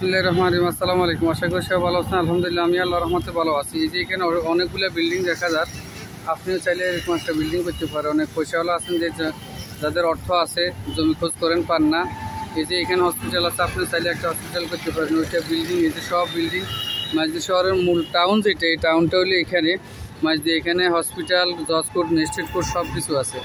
বিসমিল্লাহির রহমানির রহিম। আসসালামু আলাইকুম। আশা করি সবাই ভালো আছেন। আলহামদুলিল্লাহ আমি আল্লাহর রহমতে ভালো আছি। এই যে এখানে অনেকগুলো বিল্ডিং দেখা যায়। আপনিও চাইলে এরকম একটা বিল্ডিং করতে পারেন। অনেক পয়সাওয়ালা আছেন যে যাদের অর্থ আছে, জমি খোঁজ করেন পান না। এই যে এখানে হসপিটাল আছে, আপনি চাইলে একটা হসপিটাল করতে পারেন। ওইটা বিল্ডিং, এই যে সব বিল্ডিং মাঝদি শহরের মূল টাউন যেটা, এই টাউনটা হলে এখানে মাঝদি, এখানে হসপিটাল, জজ কোর্ট, ম্যাজিস্ট্রেট কোর্ট সব কিছু আছে।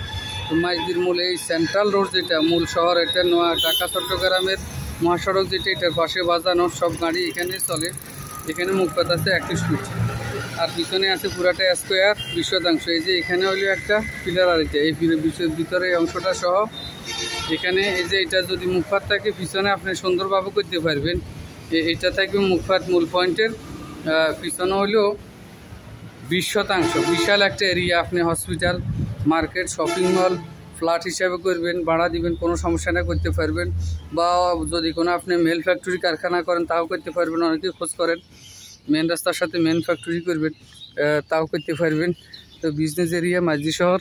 তো মাঝদির মূল এই সেন্ট্রাল রোড যেটা মূল শহর, এটা ঢাকা চট্টগ্রামের মহাসড়ক যেটা, এটার পাশে বাজানো সব গাড়ি এখানে চলে। এখানে মুখপাত আছে 21 ফিট, আর পিছনে আছে পুরাটা স্কোয়ার 20 শতাংশ। এই যে এখানে হলো একটা পিলার, আর এটা এই ভিতরে এই অংশটা সহ এখানে এই যে এটা যদি মুখপাত থাকে পিছনে আপনি সুন্দরভাবে করতে পারবেন। এটা থাকবে মুখপাত মূল পয়েন্টের পিছনে হলো 20 শতাংশ, বিশাল একটা এরিয়া। আপনি hospital, market, shopping mall, flat হিসাবে করবেন, ভাড়া দিবেন, কোনো সমস্যা না করতে পারবেন। বা যদি কোনো আপনি মেল ফ্যাক্টরি কারখানা করেন তাও করতে পারবেন। অনেকেই খোঁজ করেন মেন রাস্তার সাথে মেন ফ্যাক্টরি করবেন, তাও করতে পারবেন। তো বিজনেস এরিয়া মাঝদি শহর,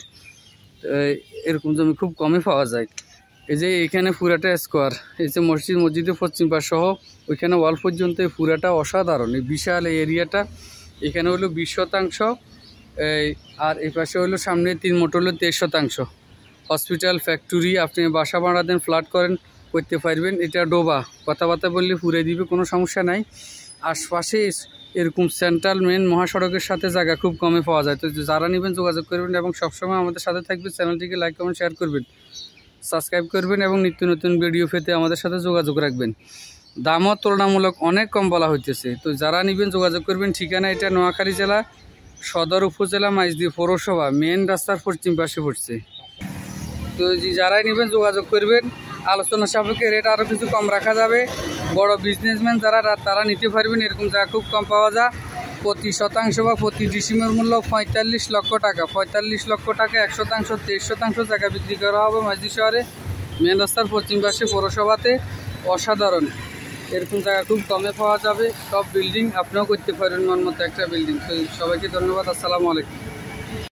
এরকম জমি খুব কমই পাওয়া যায়। এই যে এখানে পুরাটা স্কোয়ার, এই যে মসজিদের পশ্চিম পাশ সহ ওইখানে ওয়াল পর্যন্ত এই পুরাটা অসাধারণ। এই বিশাল এই এরিয়াটা এখানে হলো 20 শতাংশ, আর এই পাশে হলো সামনে 3 মোট হলো 23 শতাংশ। হসপিটাল, ফ্যাক্টরি, আপনি বাসা ভাড়া দেন, ফ্ল্যাট করেন, করতে পারবেন। এটা ডোবা, কথাবার্তা বললে পুরে দিবে, কোনো সমস্যা নাই। আশপাশে এরকম সেন্ট্রাল মেন মহাসড়কের সাথে জায়গা খুব কমে পাওয়া যায়। তো যারা নেবেন যোগাযোগ করবেন এবং সবসময় আমাদের সাথে থাকবেন। চ্যানেলটিকে লাইক, কমেন্ট, শেয়ার করবেন, সাবস্ক্রাইব করবেন এবং নিত্য নতুন ভিডিও পেতে আমাদের সাথে যোগাযোগ রাখবেন। দামও তুলনামূলক অনেক কম বলা হইতেছে। তো যারা নেবেন যোগাযোগ করবেন। ঠিকানা এটা নোয়াখালী জেলা সদর উপজেলা, মাইজদি পৌরসভা, মেন রাস্তার পশ্চিম পাশে পড়ছে। তো যারাই নেবেন যোগাযোগ করবেন। আলোচনা সাপেক্ষে রেট আরও কিছু কম রাখা যাবে। বড় বিজনেসম্যান যারা তারা নিতে পারবেন। এরকম জায়গা খুব কম পাওয়া যায়। প্রতি শতাংশ বা প্রতি ডিসিমের মূল্য 45 লক্ষ টাকা। 45 লক্ষ টাকা 1 শতাংশ, 23 শতাংশ জায়গা বিক্রি করা হবে মাঝদি শহরে, মেন রাস্তার পশ্চিম পাশে পৌরসভাতে। অসাধারণ, এরকম জায়গা খুব কমে পাওয়া যাবে। সব বিল্ডিং আপনিও করতে পারেন মন মতো একটা বিল্ডিং। তো সবাইকে ধন্যবাদ। আসসালামু আলাইকুম।